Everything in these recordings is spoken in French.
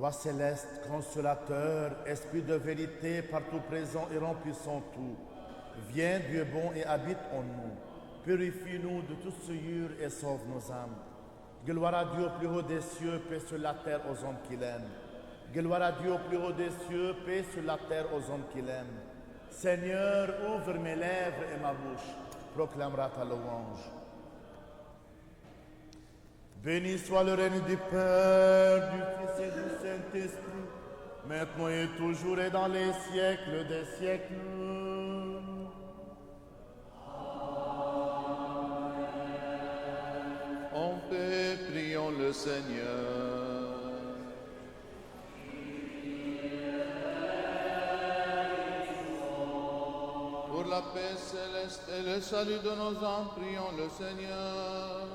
Roi céleste, consolateur, esprit de vérité, partout présent et remplissant tout, viens, Dieu bon, et habite en nous. Purifie-nous de toute souillure et sauve nos âmes. Gloire à Dieu au plus haut des cieux, paix sur la terre aux hommes qui l'aiment. Gloire à Dieu au plus haut des cieux, paix sur la terre aux hommes qui l'aiment. Seigneur, ouvre mes lèvres et ma bouche proclamera ta louange. Béni soit le règne du Père, du Fils et du Saint-Esprit, maintenant et toujours et dans les siècles des siècles. En paix, prions le Seigneur. Pour la paix céleste et le salut de nos âmes, prions le Seigneur.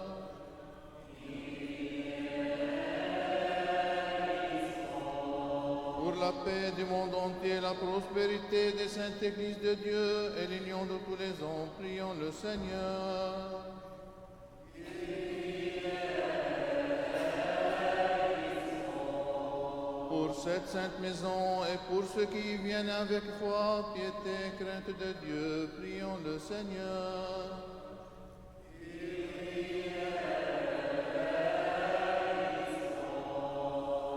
Pour la paix du monde entier, la prospérité des saintes églises de Dieu et l'union de tous les hommes, prions le Seigneur. Pour cette sainte maison et pour ceux qui y viennent avec foi, piété et crainte de Dieu, prions le Seigneur.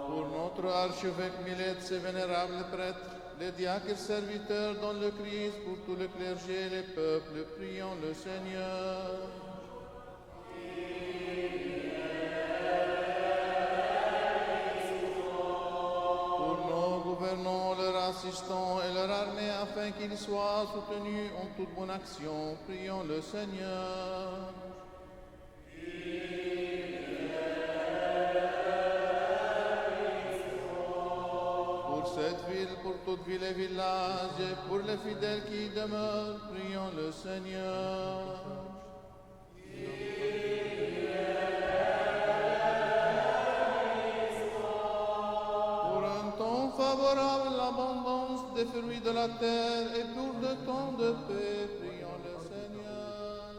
Pour notre archevêque Millet, ses vénérables prêtres, les diacres serviteurs dans le Christ, pour tout le clergé et les peuples, prions le Seigneur. Gouvernons leurs assistants et leur armée afin qu'ils soient soutenus en toute bonne action. Prions le Seigneur. Pour cette ville, pour toute ville et village, et pour les fidèles qui y demeurent, prions le Seigneur. Favorable l'abondance des fruits de la terre et pour de temps de paix, prions le Seigneur.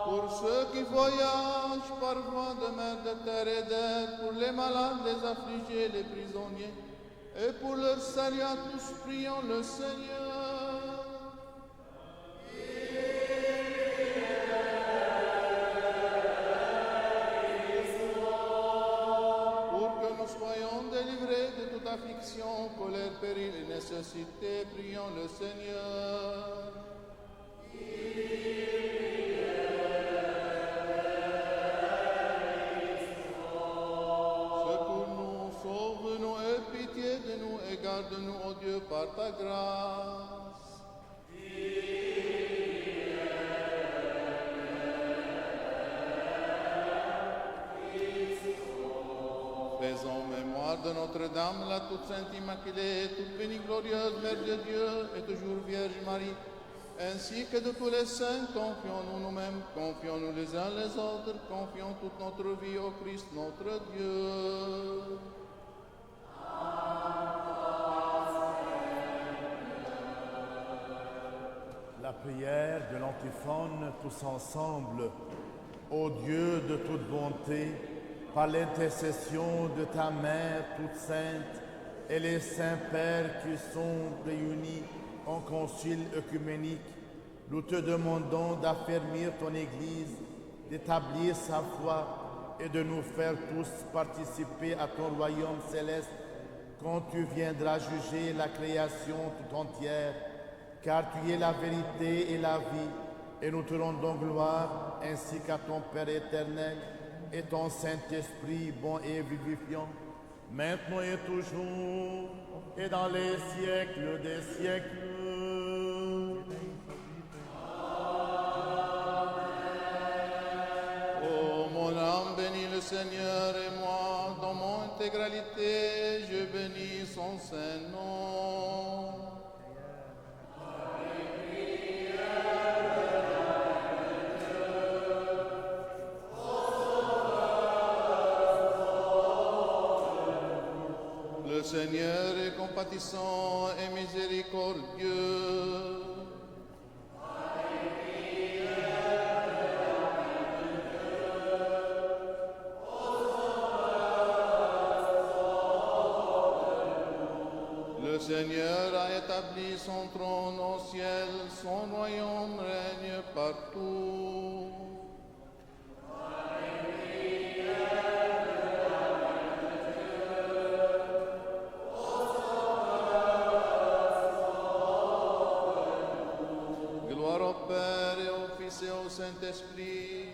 Pour ceux qui voyagent par voie de mer, de terre et d'air, pour les malades, les affligés, les prisonniers, et pour leur salut à tous, prions le Seigneur. Affliction, colère, péril et nécessité, prions le Seigneur. Secours-nous, sauve-nous, aie pitié de nous et garde-nous, ô Dieu, par ta grâce. Faisons mémoire de Notre-Dame, la toute sainte Immaculée, toute bénie glorieuse, Mère de Dieu et toujours Vierge Marie, ainsi que de tous les saints, confions-nous nous-mêmes, confions-nous les uns les autres, confions toute notre vie au Christ notre Dieu. La prière de l'antiphone tous ensemble. Ô Dieu de toute bonté, par l'intercession de ta Mère toute sainte et les saints pères qui sont réunis en concile œcuménique, nous te demandons d'affermir ton Église, d'établir sa foi et de nous faire tous participer à ton royaume céleste quand tu viendras juger la création tout entière, car tu es la vérité et la vie, et nous te rendons gloire ainsi qu'à ton Père éternel, et ton Saint-Esprit bon et vivifiant, maintenant et toujours, et dans les siècles des siècles. Oh, mon âme bénit le Seigneur, et moi, dans mon intégralité, je bénis son saint nom. Le Seigneur est compatissant et miséricordieux. Seigneur a établi son trône au ciel, son royaume règne partout. Gloire au Père et au Fils et au Saint-Esprit.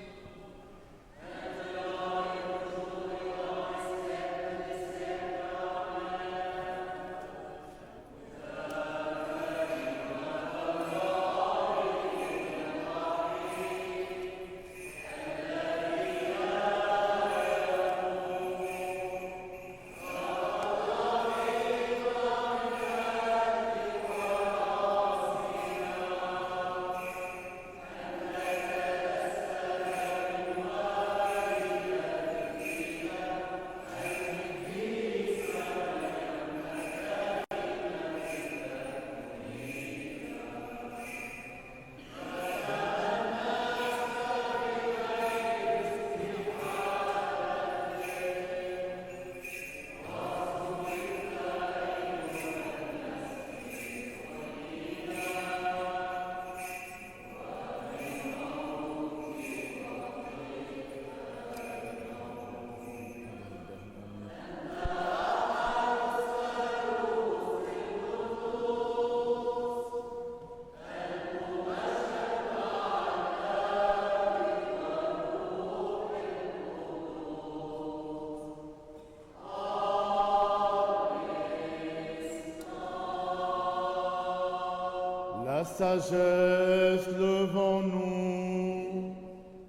La sagesse, levons-nous,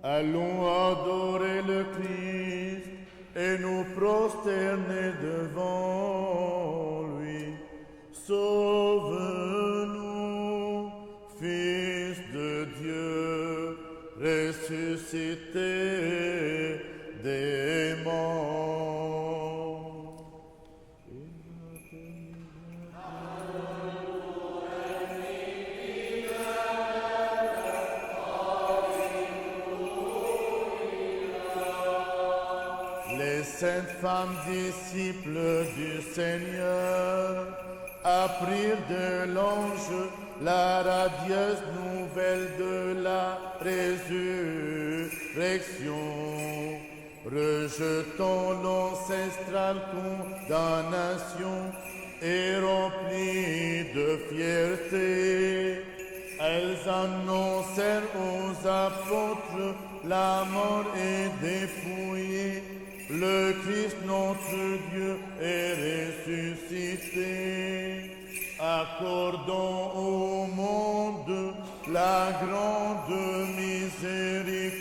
allons adorer le Christ et nous prosterner devant lui. Sauve-nous, Fils de Dieu, ressuscité des morts. Les saintes femmes disciples du Seigneur apprirent de l'ange la radieuse nouvelle de la résurrection. Rejetant l'ancestrale condamnation et remplies de fierté, elles annoncèrent aux apôtres la mort et dépouillée. Le Christ notre Dieu est ressuscité. Accordons au monde la grande miséricorde.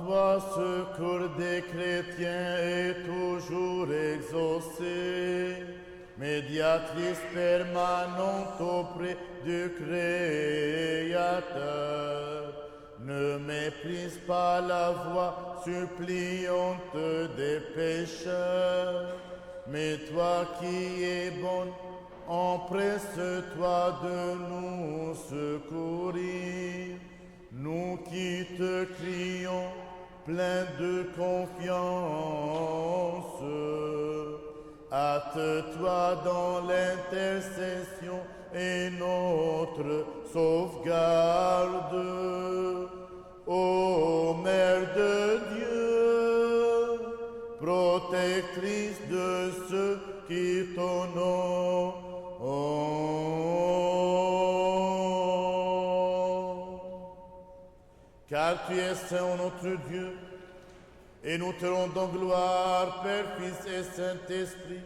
Toi, secours des chrétiens est toujours exaucé, médiatrice permanente auprès du Créateur. Ne méprise pas la voix suppliante des pécheurs, mais toi qui es bonne, empresse-toi de nous secourir. Nous qui te crions, pleins de confiance, hâte-toi dans l'intercession et notre sauvegarde. Ô Mère de Dieu, protectrice de ceux qui t'honorent, car tu es saint, notre Dieu, et nous te rendons gloire, Père, Fils et Saint-Esprit,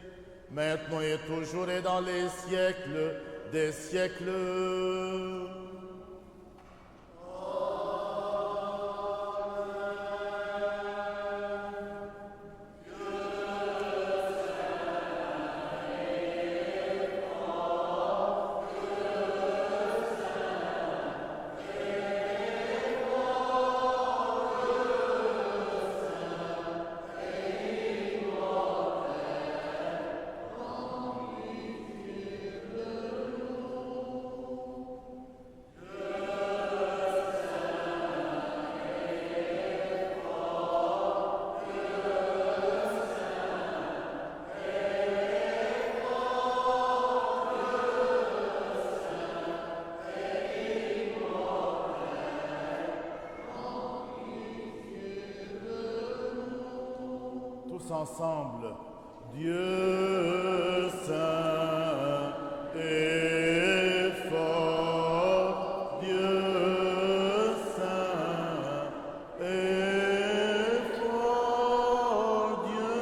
maintenant et toujours et dans les siècles des siècles. Ensemble, Dieu saint et fort, Dieu saint et fort, Dieu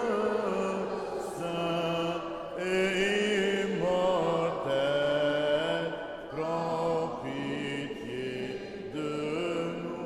saint et immortel, prends pitié de nous.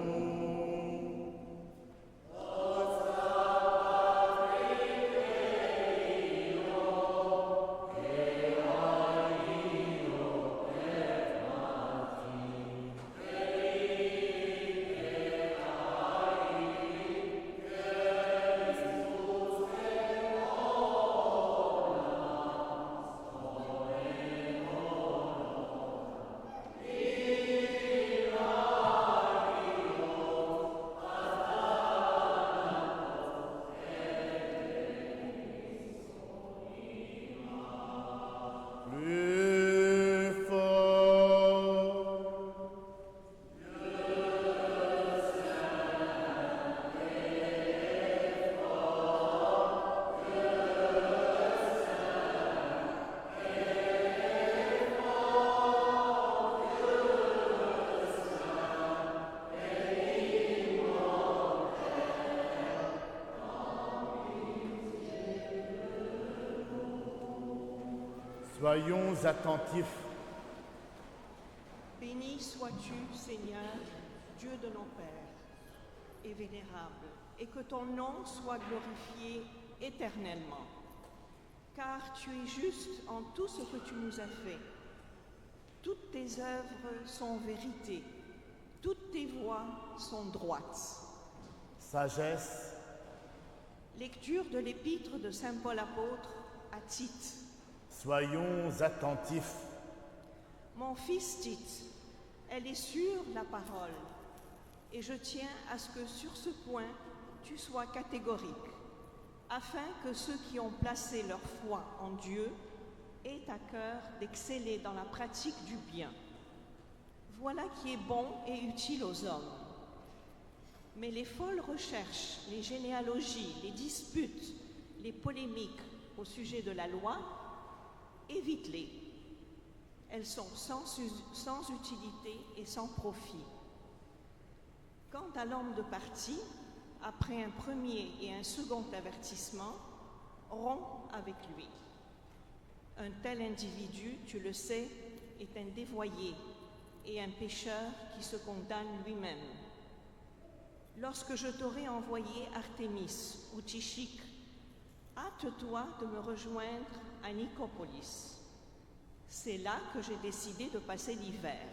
Soyons attentifs. Béni sois-tu, Seigneur, Dieu de nos pères, et vénérable, et que ton nom soit glorifié éternellement. Car tu es juste en tout ce que tu nous as fait. Toutes tes œuvres sont vérité, toutes tes voies sont droites. Sagesse. Lecture de l'épître de saint Paul apôtre à Tite. Soyons attentifs. Mon fils Tite, elle est sûre la parole, et je tiens à ce que sur ce point tu sois catégorique, afin que ceux qui ont placé leur foi en Dieu aient à cœur d'exceller dans la pratique du bien. Voilà qui est bon et utile aux hommes. Mais les folles recherches, les généalogies, les disputes, les polémiques au sujet de la loi, évite-les. Elles sont sans utilité et sans profit. Quant à l'homme de parti, après un premier et un second avertissement, romps avec lui. Un tel individu, tu le sais, est un dévoyé et un pécheur qui se condamne lui-même. Lorsque je t'aurai envoyé Artémis ou Tychique, hâte-toi de me rejoindre à Nicopolis. C'est là que j'ai décidé de passer l'hiver.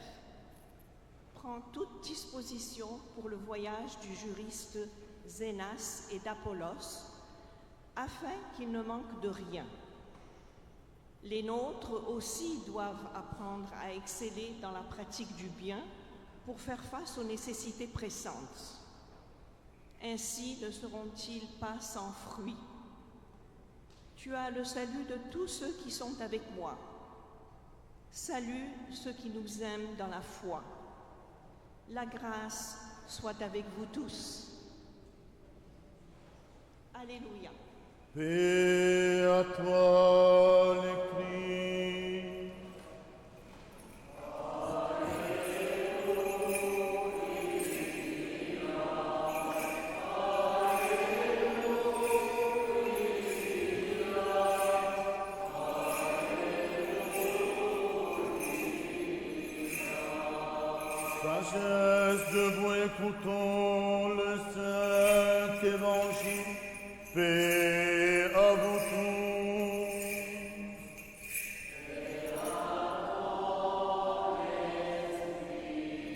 Prends toute disposition pour le voyage du juriste Zénas et d'Apollos, afin qu'il ne manque de rien. Les nôtres aussi doivent apprendre à exceller dans la pratique du bien pour faire face aux nécessités pressantes. Ainsi ne seront-ils pas sans fruit. Tu as le salut de tous ceux qui sont avec moi. Salue ceux qui nous aiment dans la foi. La grâce soit avec vous tous. Alléluia. Paix à toi, les cris. sagesse, debout écoutons le Saint Évangile. Paix à vous tous.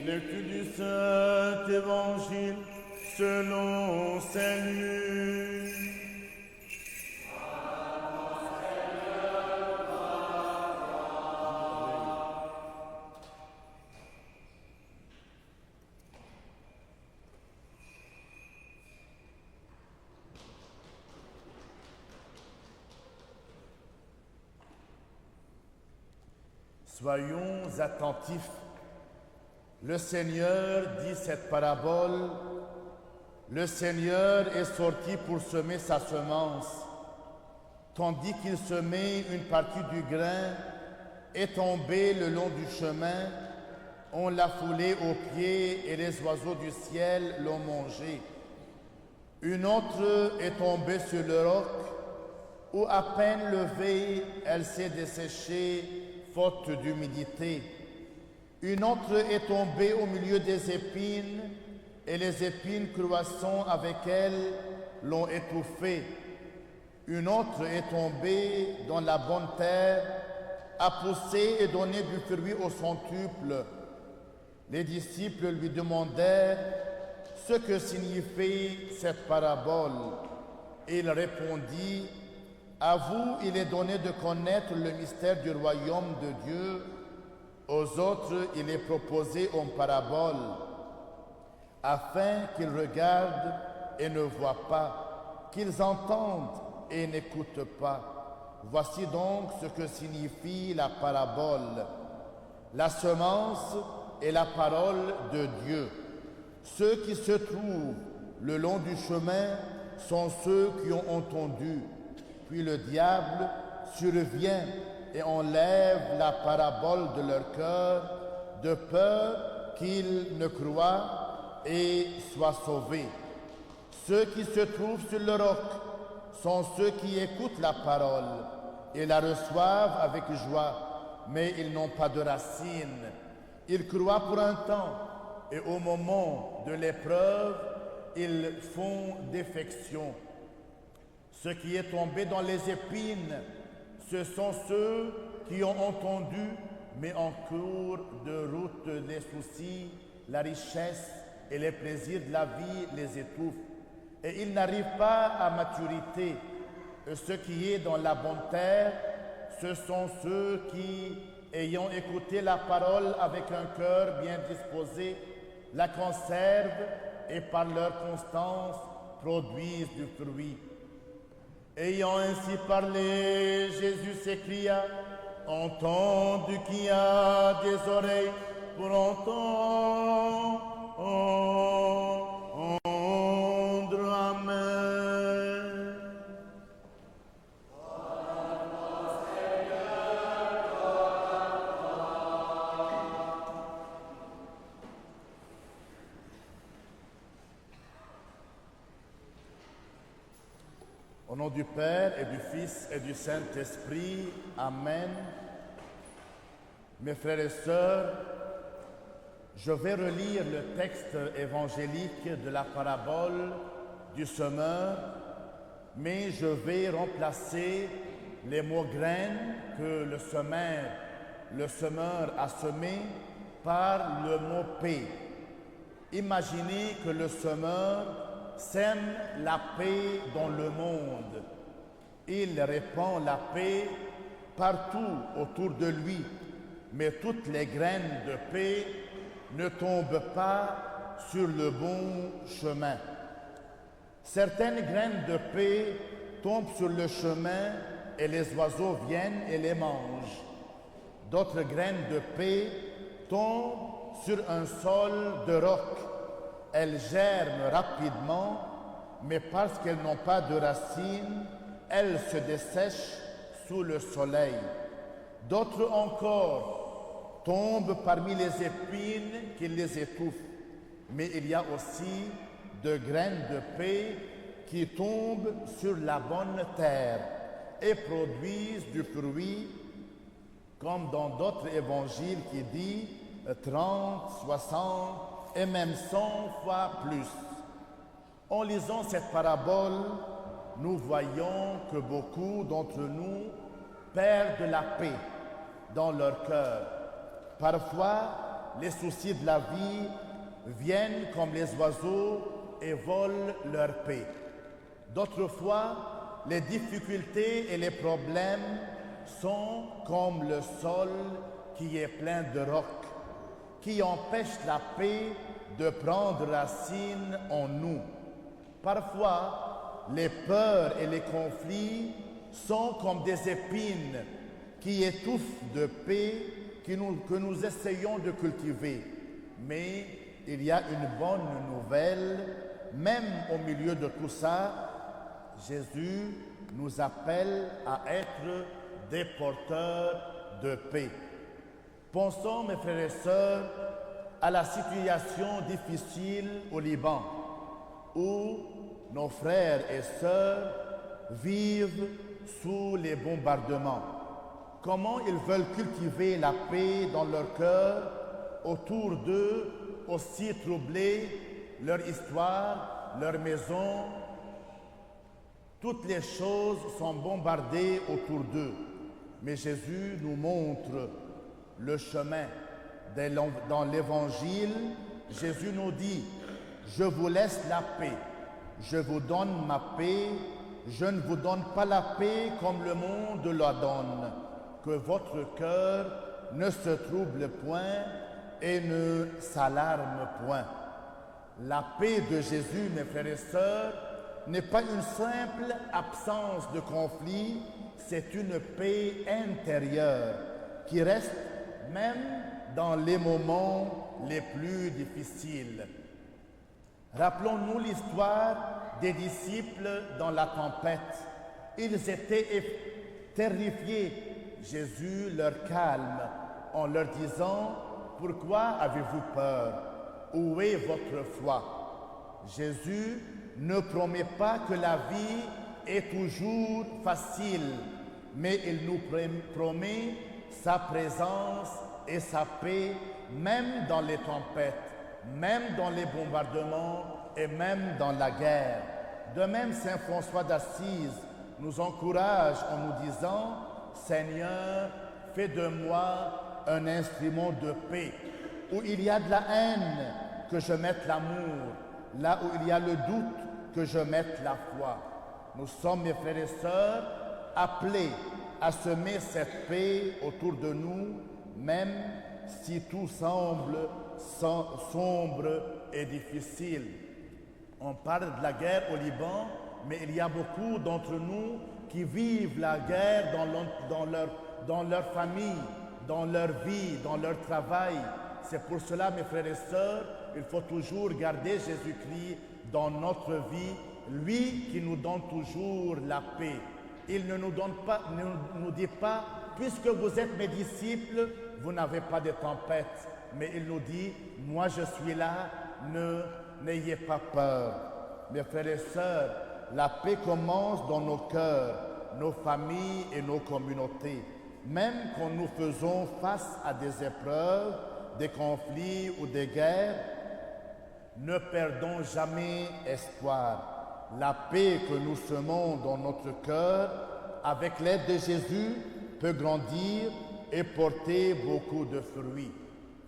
Lecture du Saint Évangile selon Saint Luc. Soyons attentifs. Le Seigneur dit cette parabole. Le Seigneur est sorti pour semer sa semence. Tandis qu'il semait, une partie du grain est tombée le long du chemin. On l'a foulée aux pieds et les oiseaux du ciel l'ont mangée. Une autre est tombée sur le roc, où à peine levée, elle s'est desséchée faute d'humidité. Une autre est tombée au milieu des épines, et les épines croissant avec elle l'ont étouffée. Une autre est tombée dans la bonne terre, a poussé et donné du fruit au centuple. Les disciples lui demandèrent ce que signifie cette parabole. Il répondit: à vous, il est donné de connaître le mystère du royaume de Dieu. Aux autres, il est proposé en parabole, afin qu'ils regardent et ne voient pas, qu'ils entendent et n'écoutent pas. Voici donc ce que signifie la parabole. La semence est la parole de Dieu. Ceux qui se trouvent le long du chemin sont ceux qui ont entendu. Puis le diable survient et enlève la parabole de leur cœur, de peur qu'ils ne croient et soient sauvés. Ceux qui se trouvent sur le roc sont ceux qui écoutent la parole et la reçoivent avec joie, mais ils n'ont pas de racines. Ils croient pour un temps et au moment de l'épreuve, ils font défection. Ce qui est tombé dans les épines, ce sont ceux qui ont entendu, mais en cours de route, les soucis, la richesse et les plaisirs de la vie les étouffent. Et ils n'arrivent pas à maturité. Ce qui est dans la bonne terre, ce sont ceux qui, ayant écouté la parole avec un cœur bien disposé, la conservent et par leur constance produisent du fruit. Ayant ainsi parlé, Jésus s'écria: entendez qui a des oreilles pour entendre. Amen. Au nom du Père et du Fils et du Saint-Esprit, Amen. Mes frères et sœurs, je vais relire le texte évangélique de la parabole du semeur, mais je vais remplacer les mots graines que le semeur a semés par le mot paix. Imaginez que le semeur sème la paix dans le monde. Il répand la paix partout autour de lui, mais toutes les graines de paix ne tombent pas sur le bon chemin. Certaines graines de paix tombent sur le chemin et les oiseaux viennent et les mangent. D'autres graines de paix tombent sur un sol de roc. Elles germent rapidement, mais parce qu'elles n'ont pas de racines, elles se dessèchent sous le soleil. D'autres encore tombent parmi les épines qui les étouffent. Mais il y a aussi de graines de paix qui tombent sur la bonne terre et produisent du fruit, comme dans d'autres évangiles qui dit « 30, 60 et même 100 fois plus. En lisant cette parabole, nous voyons que beaucoup d'entre nous perdent la paix dans leur cœur. Parfois, les soucis de la vie viennent comme les oiseaux et volent leur paix. D'autres fois, les difficultés et les problèmes sont comme le sol qui est plein de rocs, qui empêchent la paix de prendre racine en nous. Parfois, les peurs et les conflits sont comme des épines qui étouffent de paix que nous essayons de cultiver. Mais il y a une bonne nouvelle, même au milieu de tout ça, Jésus nous appelle à être des porteurs de paix. Pensons, mes frères et sœurs, à la situation difficile au Liban, où nos frères et sœurs vivent sous les bombardements. Comment ils veulent cultiver la paix dans leur cœur, autour d'eux, aussi troublés, leur histoire, leur maison, toutes les choses sont bombardées autour d'eux. Mais Jésus nous montre le chemin. Dans l'Évangile, Jésus nous dit, « Je vous laisse la paix, je vous donne ma paix, je ne vous donne pas la paix comme le monde la donne. Que votre cœur ne se trouble point et ne s'alarme point. » La paix de Jésus, mes frères et sœurs, n'est pas une simple absence de conflit, c'est une paix intérieure qui reste même dans les moments les plus difficiles. Rappelons-nous l'histoire des disciples dans la tempête. Ils étaient terrifiés. Jésus leur calme en leur disant « Pourquoi avez-vous peur? Où est votre foi ?» Jésus ne promet pas que la vie est toujours facile, mais il nous promet sa présence et sa paix, même dans les tempêtes, même dans les bombardements et même dans la guerre. De même, Saint François d'Assise nous encourage en nous disant « Seigneur, fais de moi un instrument de paix. Où il y a de la haine, que je mette l'amour. Là où il y a le doute, que je mette la foi. » Nous sommes, mes frères et sœurs, appelés à semer cette paix autour de nous, même si tout semble sombre et difficile. On parle de la guerre au Liban, mais il y a beaucoup d'entre nous qui vivent la guerre dans leur famille, dans leur vie, dans leur travail. C'est pour cela, mes frères et sœurs, il faut toujours garder Jésus-Christ dans notre vie, lui qui nous donne toujours la paix. Il ne nous dit pas, puisque vous êtes mes disciples, vous n'avez pas de tempête. Mais il nous dit, moi je suis là, n'ayez pas peur. Mes frères et sœurs, la paix commence dans nos cœurs, nos familles et nos communautés. Même quand nous faisons face à des épreuves, des conflits ou des guerres, ne perdons jamais espoir. La paix que nous semons dans notre cœur, avec l'aide de Jésus, peut grandir et porter beaucoup de fruits.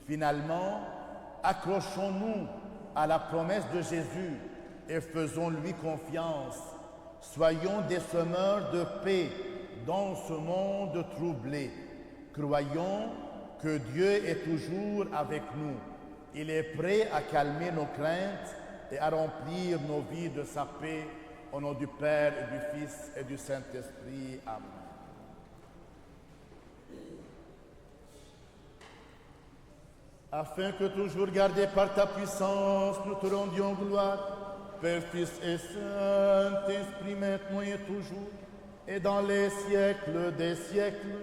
Finalement, accrochons-nous à la promesse de Jésus et faisons-lui confiance. Soyons des semeurs de paix dans ce monde troublé. Croyons que Dieu est toujours avec nous. Il est prêt à calmer nos craintes et à remplir nos vies de sa paix. Au nom du Père et du Fils et du Saint-Esprit. Amen. Afin que toujours gardés par ta puissance, nous te rendions gloire, Père, Fils et Saint-Esprit, maintenant et toujours, et dans les siècles des siècles.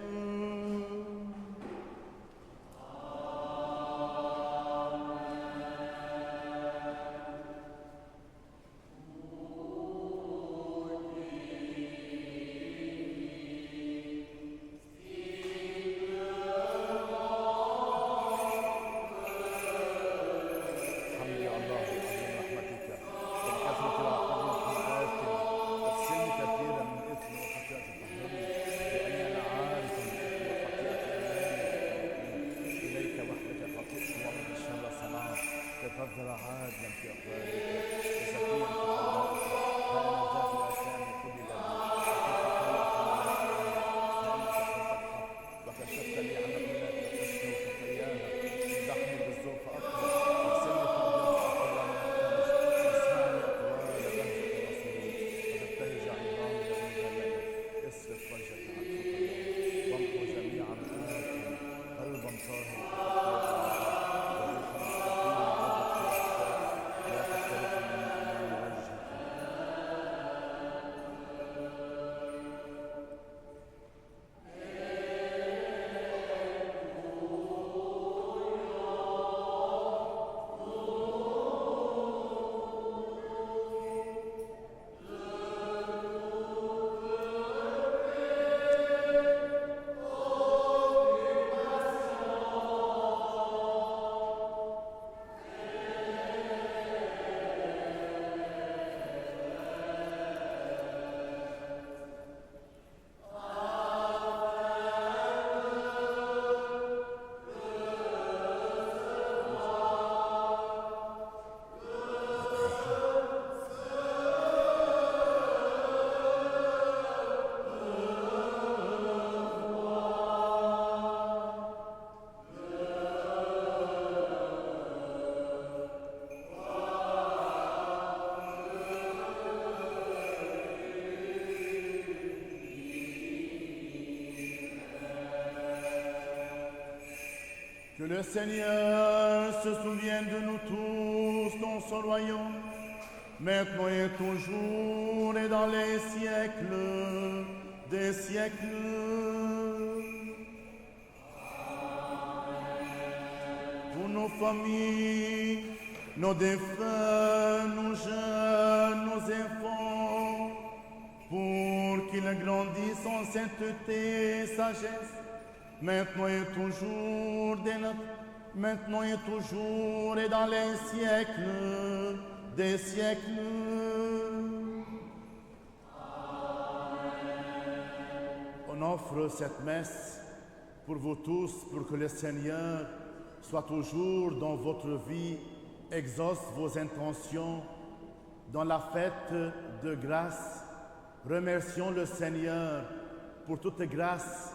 Que le Seigneur se souvienne de nous tous dans son royaume, maintenant et toujours et dans les siècles des siècles. Pour nos familles, nos défunts, nos jeunes, nos enfants, pour qu'ils grandissent en sainteté et sagesse, maintenant et toujours, maintenant et toujours et dans les siècles des siècles. On offre cette messe pour vous tous, pour que le Seigneur soit toujours dans votre vie, exauce vos intentions dans la fête de grâce. Remercions le Seigneur pour toute grâce,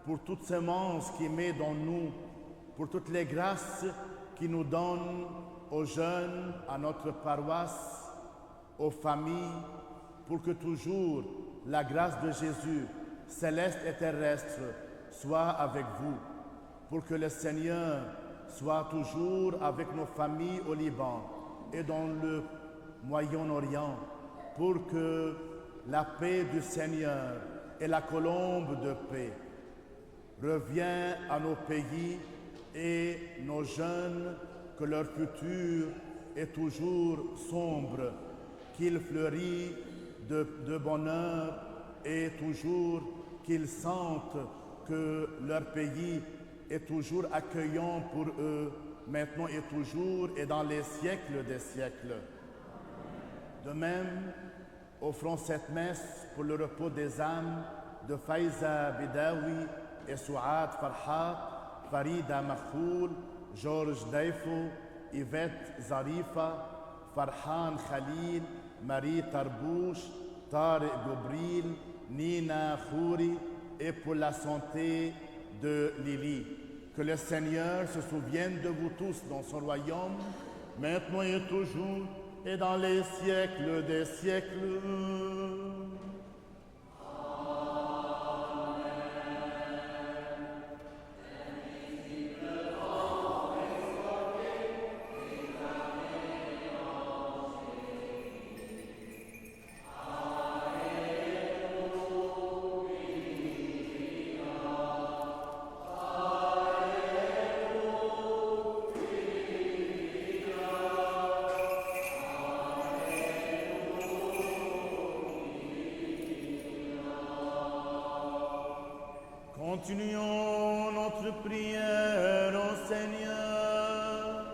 pour toute semence qu'il met dans nous, pour toutes les grâces qu'il nous donne aux jeunes, à notre paroisse, aux familles, pour que toujours la grâce de Jésus, céleste et terrestre, soit avec vous, pour que le Seigneur soit toujours avec nos familles au Liban et dans le Moyen-Orient, pour que la paix du Seigneur et la colombe de paix reviennent à nos pays et nos jeunes, que leur futur est toujours sombre, qu'il fleurit de bonheur et toujours qu'ils sentent que leur pays est toujours accueillant pour eux, maintenant et toujours et dans les siècles des siècles. De même, offrons cette messe pour le repos des âmes de Faiza Bidawi et Souad Farhat, Farida Makhoul, Georges Daifo, Yvette Zarifa, Farhan Khalil, Marie Tarbouche, Tariq Gobril, Nina Khouri, et pour la santé de Lily. Que le Seigneur se souvienne de vous tous dans son royaume, maintenant et toujours, et dans les siècles des siècles. Continuons notre prière au Seigneur.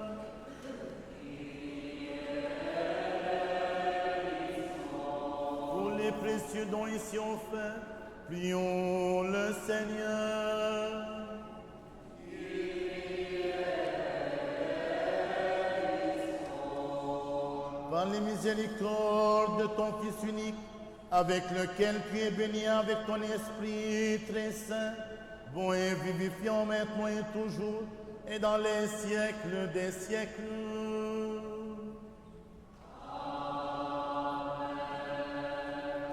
Pour les précieux dons ici offerts, prions le Seigneur. Par les miséricordes de ton Fils unique, avec lequel tu es béni avec ton Esprit très saint, bon et vivifiant maintenant et toujours, et dans les siècles des siècles.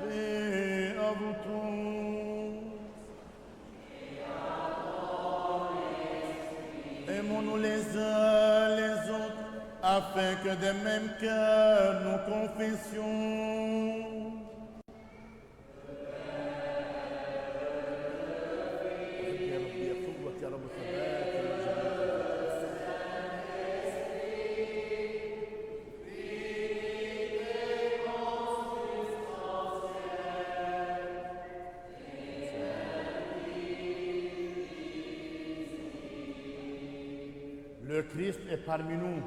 Paix à vous tous. Aimons-nous les uns les autres, afin que des mêmes cœurs nous confessions. Le Christ est parmi nous.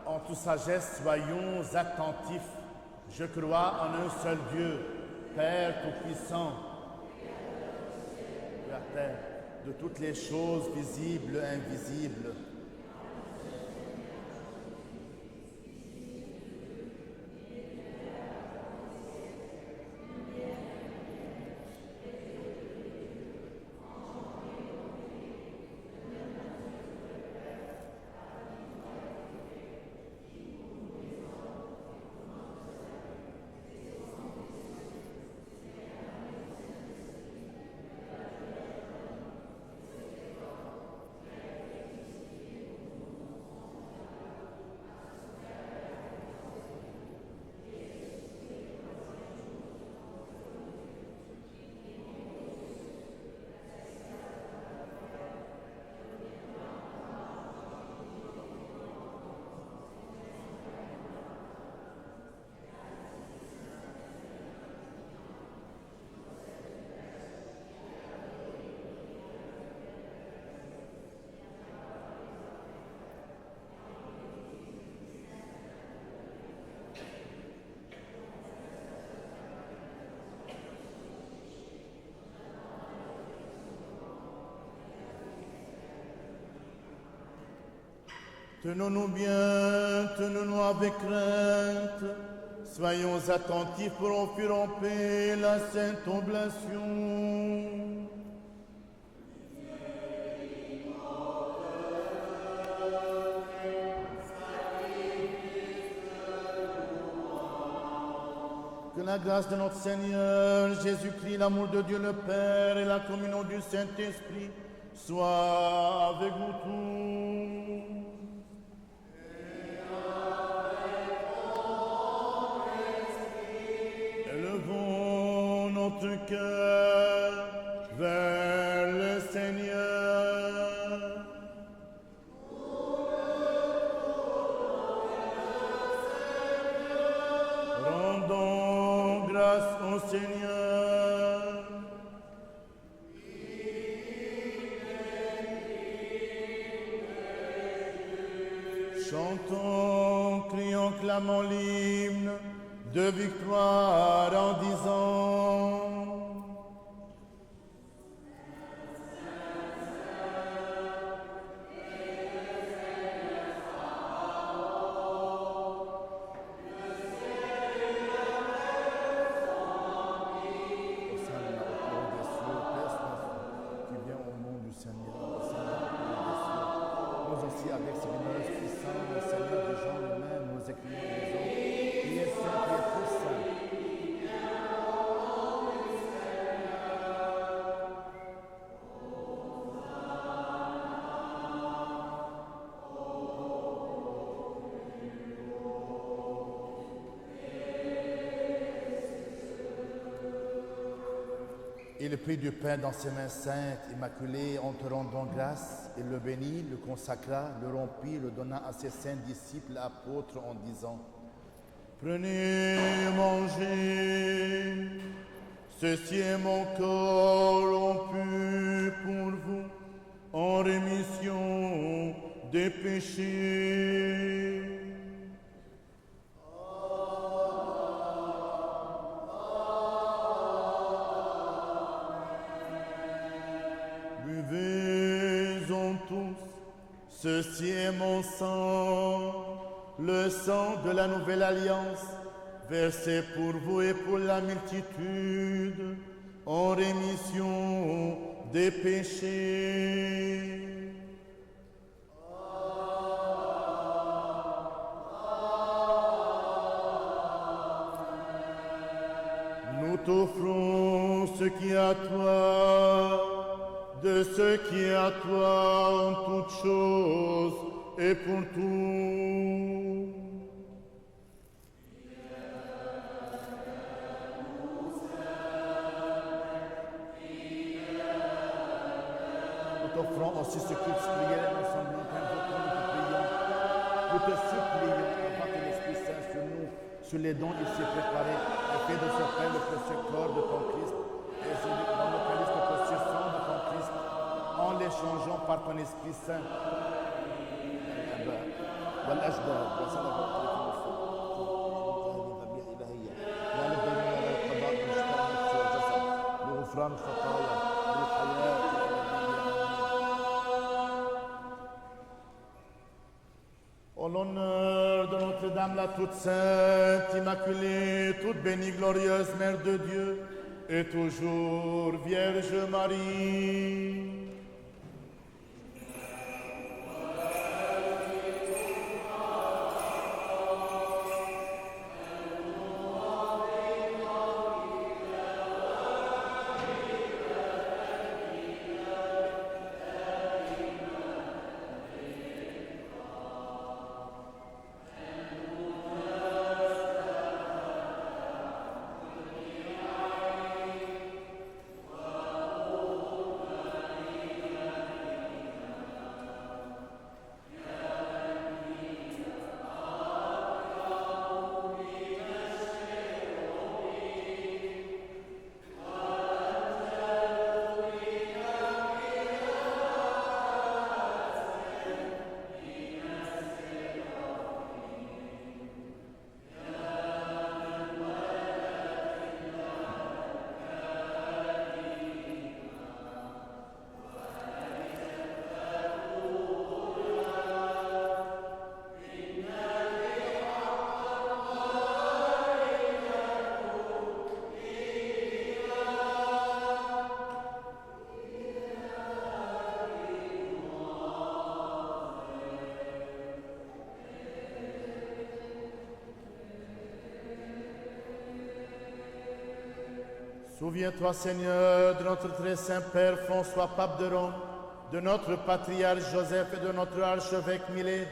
En toute sagesse, soyons attentifs. Je crois en un seul Dieu, Père Tout-Puissant, Créateur de toutes les choses visibles et invisibles. Tenons-nous bien, tenons-nous avec crainte. Soyons attentifs pour offrir en paix la sainte oblation. Que la grâce de notre Seigneur Jésus-Christ, l'amour de Dieu le Père et la communion du Saint-Esprit soient avec vous tous. Élevons notre cœur vers le Seigneur. Rendons grâce au Seigneur. Chantons, crions, clamons l'hymne de victoire en disant: avec ses lumineuses puissances, le Seigneur des gens lui-même, nous écrivons les autres. Il est saint, il est tout saint. Il prit du pain dans ses mains saintes, immaculées, en te rendant grâce. Il le bénit, le consacra, le rompit, le donna à ses saints disciples, apôtres, en disant: Prenez, mangez, ceci est mon corps rompu pour vous, en rémission des péchés. Buvez-en tous, ceci est mon sang, le sang de la nouvelle alliance, versé pour vous et pour la multitude, en rémission des péchés. Nous t'offrons ce qui est à toi, de ce qui est à toi en toutes choses et pour tout. Nous t'offrons aussi ce culte spirituel, nous semblons t'invoquant, nous te supplions, avant que l'Esprit Saint sur nous, sur les dons ici préparés, et fais de ce pain le précieux corps de ton Christ, et dans le calice le précieux sang de ton Christ, en l'échangeant par ton Esprit Saint. Au l'honneur de Notre-Dame la toute sainte, immaculée, toute bénie, glorieuse Mère de Dieu, et toujours Vierge Marie. Souviens-toi, Seigneur, de notre très saint Père François, pape de Rome, de notre patriarche Joseph et de notre archevêque Milède.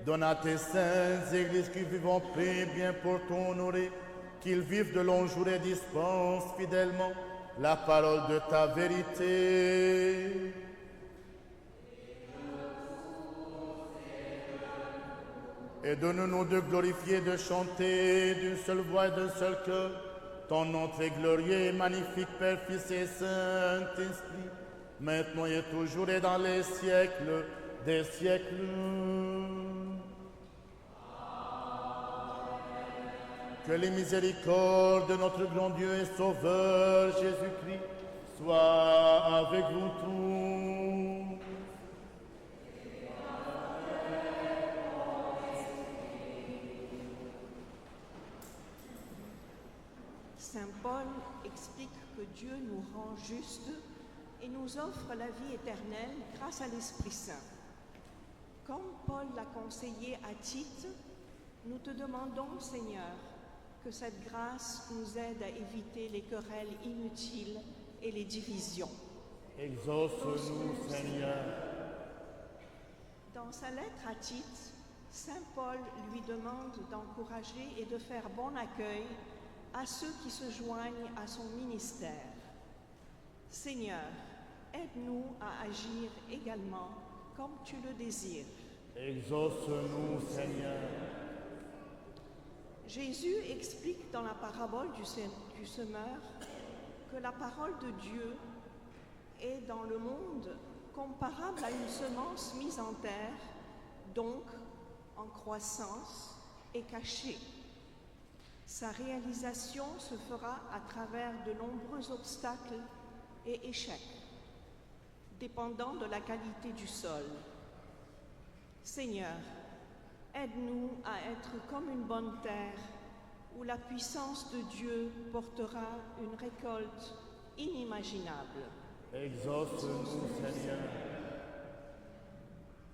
Donne à tes saintes églises qui vivent prie bien pour t'honorer, qu'ils vivent de longs jours et dispensent fidèlement la parole de ta vérité. Et donne-nous de glorifier, de chanter d'une seule voix et d'un seul cœur ton nom très glorieux et magnifique, Père, Fils et Saint-Esprit, maintenant et toujours et dans les siècles des siècles. Que les miséricordes de notre grand Dieu et Sauveur Jésus-Christ soient avec vous tous. Saint Paul explique que Dieu nous rend justes et nous offre la vie éternelle grâce à l'Esprit Saint. Comme Paul l'a conseillé à Tite, nous te demandons, Seigneur, que cette grâce nous aide à éviter les querelles inutiles et les divisions. Exauce-nous, Seigneur. Dans sa lettre à Tite, Saint Paul lui demande d'encourager et de faire bon accueil à ceux qui se joignent à son ministère. Seigneur, aide-nous à agir également comme tu le désires. Exauce-nous, Seigneur. Jésus explique dans la parabole du semeur que la parole de Dieu est dans le monde comparable à une semence mise en terre, donc en croissance et cachée. Sa réalisation se fera à travers de nombreux obstacles et échecs, dépendant de la qualité du sol. Seigneur, aide-nous à être comme une bonne terre où la puissance de Dieu portera une récolte inimaginable. Exauce-nous, Seigneur.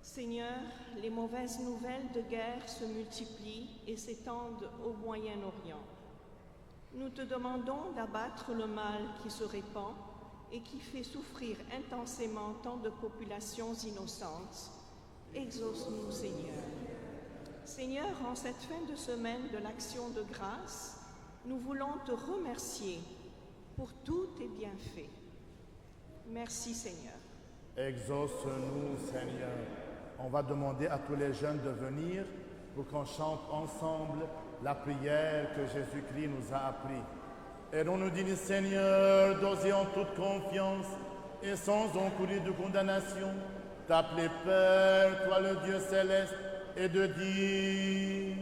Seigneur, les mauvaises nouvelles de guerre se multiplient et s'étendent au Moyen-Orient. Nous te demandons d'abattre le mal qui se répand et qui fait souffrir intensément tant de populations innocentes. Exauce-nous, Seigneur. Seigneur, en cette fin de semaine de l'Action de grâce, nous voulons te remercier pour tous tes bienfaits. Merci, Seigneur. Exauce-nous, Seigneur. On va demander à tous les jeunes de venir pour qu'on chante ensemble la prière que Jésus-Christ nous a appris. Et on nous dit, Seigneur, d'oser en toute confiance et sans encourir de condamnation, t'appeler Père, toi le Dieu céleste, et de dire...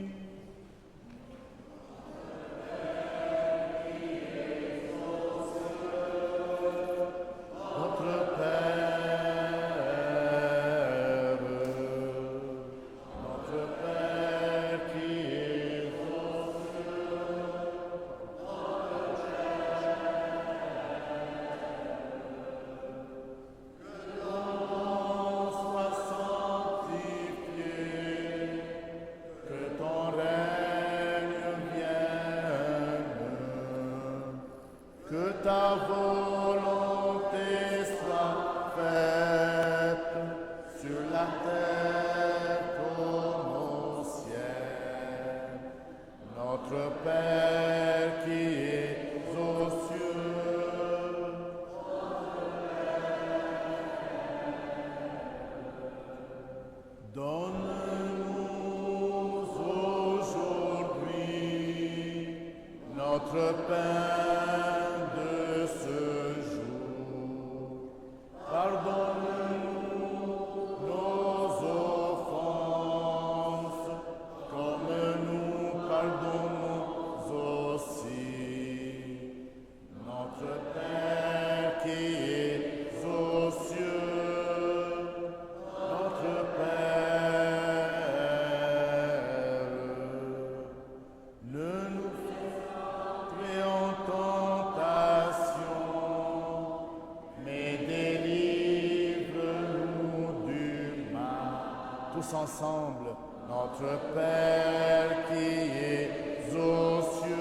Ensemble, notre Père qui es aux cieux.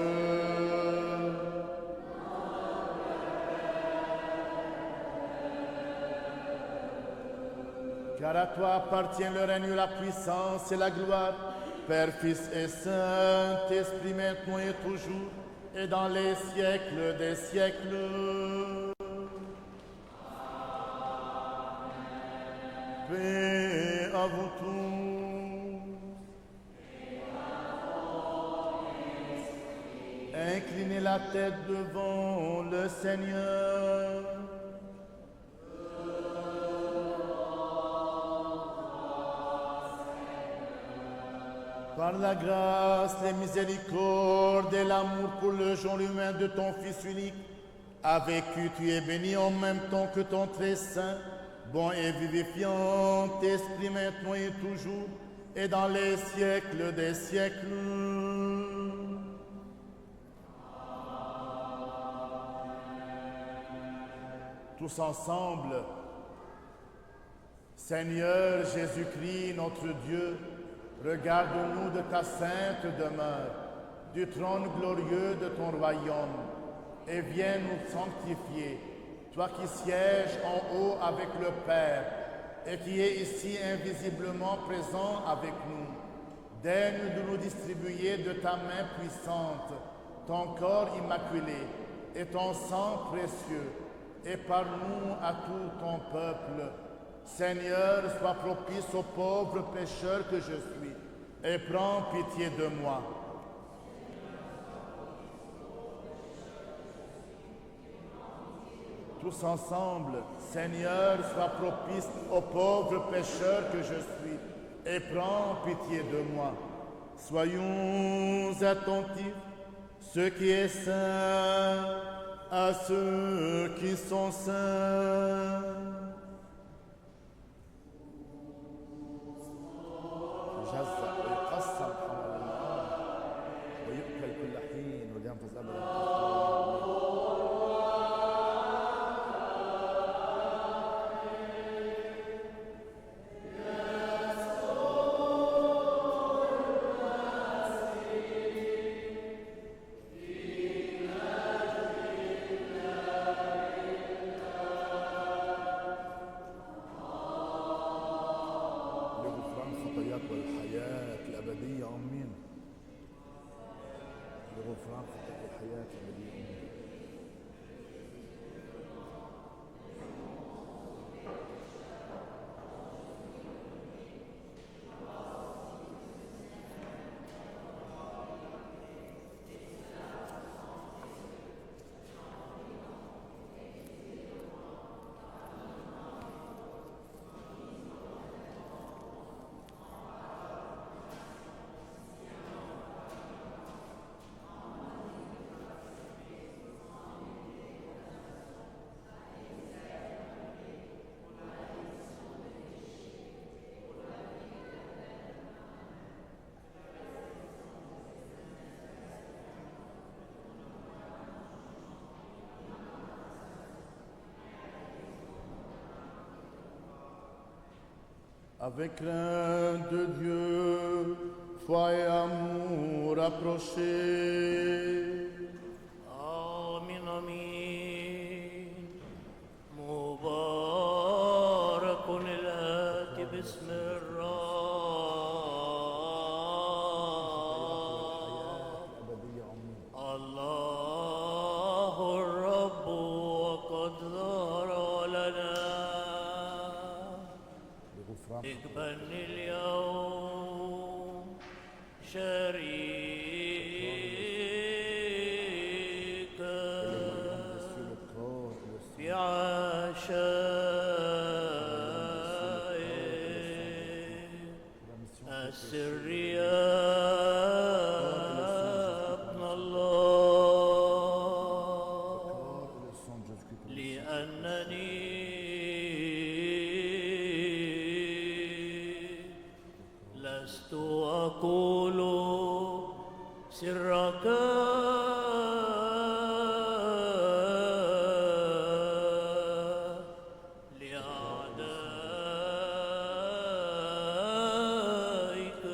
Car à toi appartient le règne, la puissance et la gloire, Père, Fils et Saint-Esprit, maintenant et toujours, et dans les siècles des siècles. Paix à vous tous. Inclinez la tête devant le Seigneur. Par la grâce, les miséricordes et l'amour pour le genre humain de ton Fils unique, avec qui tu es béni en même temps que ton très saint, bon et vivifiant Esprit maintenant et toujours, et dans les siècles des siècles. Tous ensemble, Seigneur Jésus-Christ, notre Dieu, regarde-nous de ta sainte demeure, du trône glorieux de ton royaume, et viens nous sanctifier, toi qui sièges en haut avec le Père, et qui es ici invisiblement présent avec nous. Daigne de nous distribuer de ta main puissante, ton corps immaculé et ton sang précieux, et par nous à tout ton peuple. Seigneur, sois propice au pauvre pécheur que je suis, et prends pitié de moi. Tous ensemble, Seigneur, sois propice au pauvre pécheur que je suis, et prends pitié de moi. Soyons attentifs, ce qui est saint, à ceux qui sont saints. Avec crainte de Dieu, foi et amour rapprochés. آمين آمين مبارك الآتي باسم الرب الله الرب وقد ظهر لنا اقبلني اليوم شريكا في عشائك السر يا ابن الله لأنني لست أقول سرك لأعدائك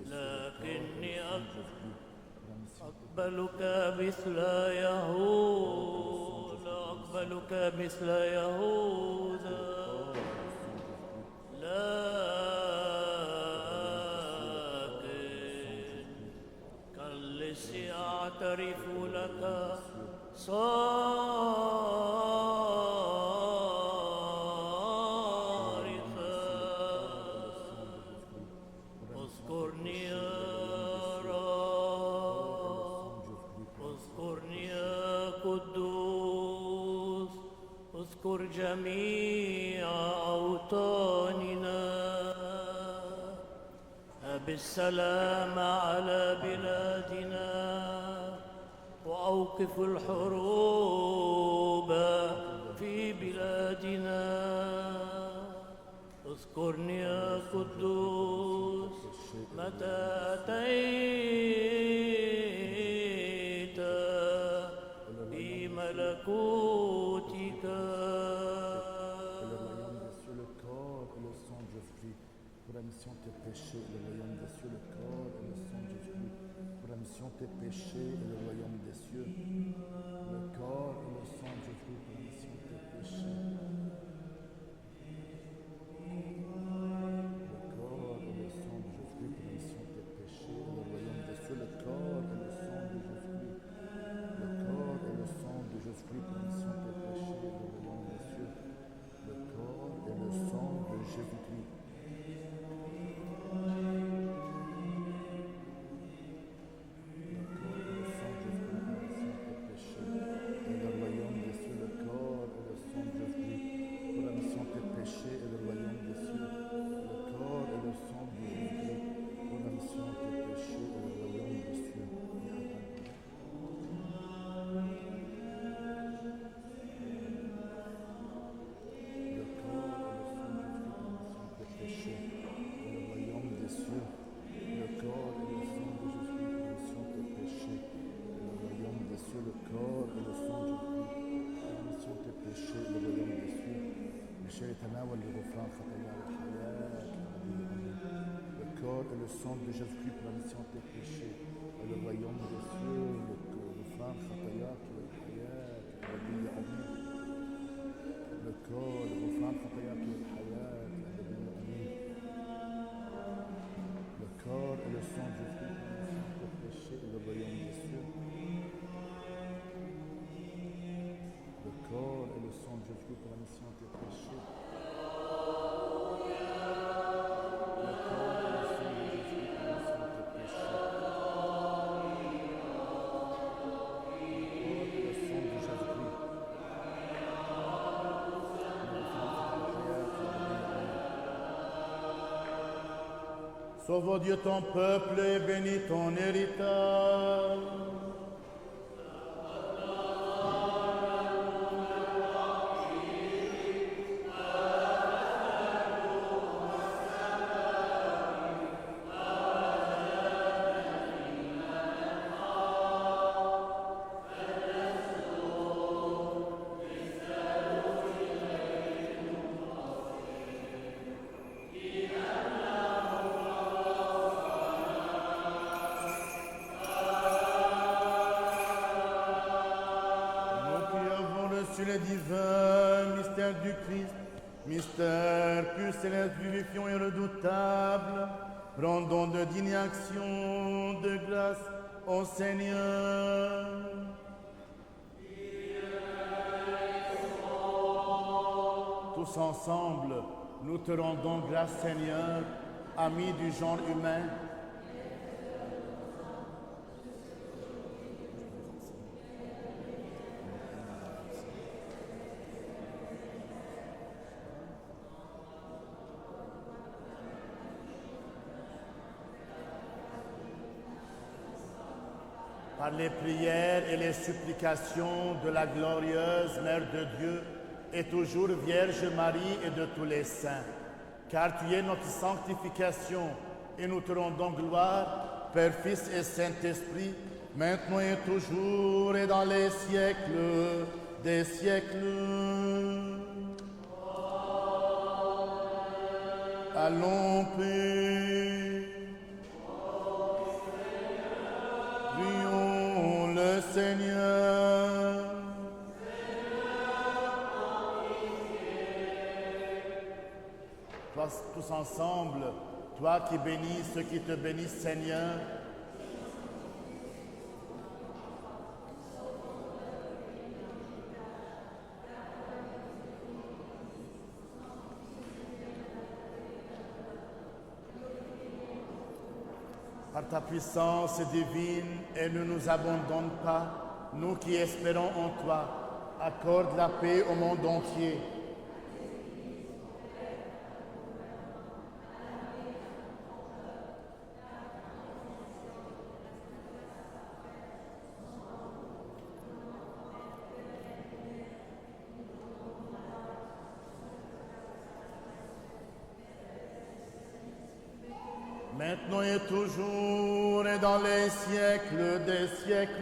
لكني أقبلك مثل يهوذا أقبلك مثل يهوذا لكن كالذي أعترف لك اذكرني يا رب اذكرني يا قدوس اذكر جميع أوطاننا بالسلام على بلادنا وأوقف الحروب في بلادنا اذكرني يا قدوس متى أتيت بملكوتك Le corps et le sang de Jésus-Christ pour la mission de tes péchés, le royaume des cieux, le corps et le sang de Jésus-Christ pour la mission de tes péchés et le royaume des cieux, le corps et le sang de Jésus-Christ pour la mission de tes péchés. Le corps et le sang de Jésus-Christ, le corps et le sang de Jésus-Christ pour la mission de tes péchés et le royaume des cieux, le corps et le sang de Jésus-Christ. يتناول لغفران خطايا والحياة الأبدية. Le corps et le sang de Jésus-Christ pour la mission de tes péchés et le royaume des cieux, le غفران خطاياك والحياة الأبدية. آمين. Le corps, le غفران خطاياك والحياة الأبدية. آمين. Le corps et le sang de Jésus-Christ pour la mission de tes péchés et le royaume des cieux. Le corps et le sang de Jésus pour la mission de tes péchés. Sauve Dieu ton peuple et bénis ton héritage. Sur les divins mystères du Christ, mystère pur, céleste, vivifiant et redoutable, rendons de dignes actions de grâce au Seigneur. Tous ensemble, nous te rendons grâce, Seigneur, ami du genre humain. Par les prières et les supplications de la glorieuse Mère de Dieu et toujours Vierge Marie et de tous les saints, car tu es notre sanctification et nous te rendons gloire, Père, Fils et Saint-Esprit, maintenant et toujours et dans les siècles des siècles. Allons, paix. Prions. Seigneur. Toi, tous ensemble, toi qui bénis ceux qui te bénissent, Seigneur. Par ta puissance divine, et ne nous abandonne pas, nous qui espérons en toi. Accorde la paix au monde entier. Maintenant et toujours et dans les siècles des siècles.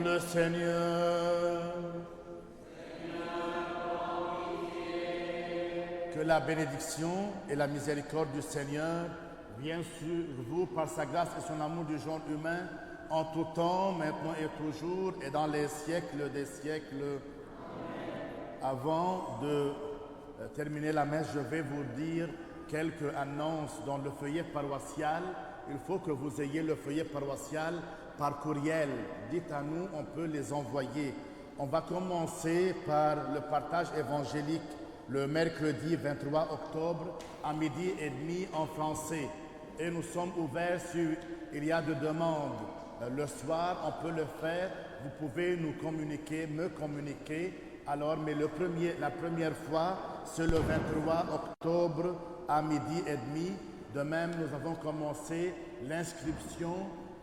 Le Seigneur. Que la bénédiction et la miséricorde du Seigneur viennent sur vous par sa grâce et son amour du genre humain en tout temps, maintenant et toujours et dans les siècles des siècles. Avant de terminer la messe, je vais vous dire quelques annonces dans le feuillet paroissial. Il faut que vous ayez le feuillet paroissial par courriel. Dites à nous, on peut les envoyer. On va commencer par le partage évangélique le mercredi 23 octobre à 12h30 en français. Et nous sommes ouverts sur, il y a de demandes. Le soir, on peut le faire. Vous pouvez nous communiquer, me communiquer. Alors, mais la première fois, c'est le 23 octobre à 12h30. De même, nous avons commencé l'inscription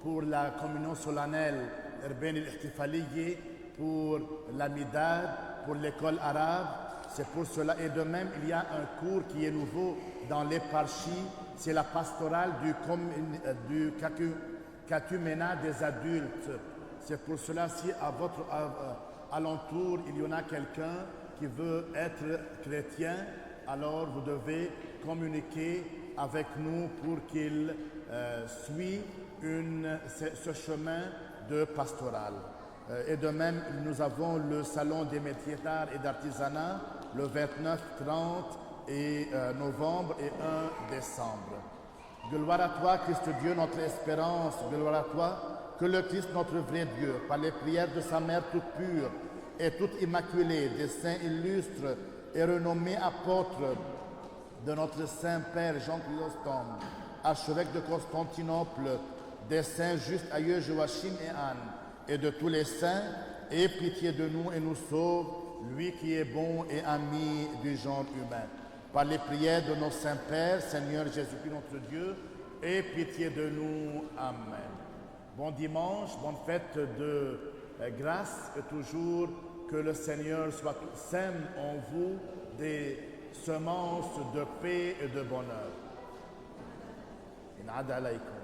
pour la communion solennelle, Erben el-Ihtifaliye, pour l'Amidad, pour l'école arabe. C'est pour cela. Et de même, il y a un cours qui est nouveau dans l'éparchie. C'est la pastorale du catéchuménat des adultes. C'est pour cela, si à votre alentour, il y en a quelqu'un qui veut être chrétien, alors vous devez communiquer avec nous pour qu'il suive ce chemin de pastoral. Et de même, nous avons le salon des métiers d'art et d'artisanat le 29, 30 et novembre et 1 décembre. Gloire à toi, Christ Dieu, notre espérance. Gloire à toi, que le Christ, notre vrai Dieu, par les prières de sa mère toute pure et toute immaculée, des saints illustres et renommés apôtres de notre Saint-Père Jean Chrysostome, archevêque de Constantinople, des saints justes aïeux Joachim et Anne, et de tous les saints, aie pitié de nous et nous sauve, lui qui est bon et ami du genre humain. Par les prières de nos saints pères, Seigneur Jésus-Christ notre Dieu, aie pitié de nous. Amen. Bon dimanche, bonne fête de grâce, et toujours que le Seigneur sème en vous des semences de paix et de bonheur. In ada alaykum.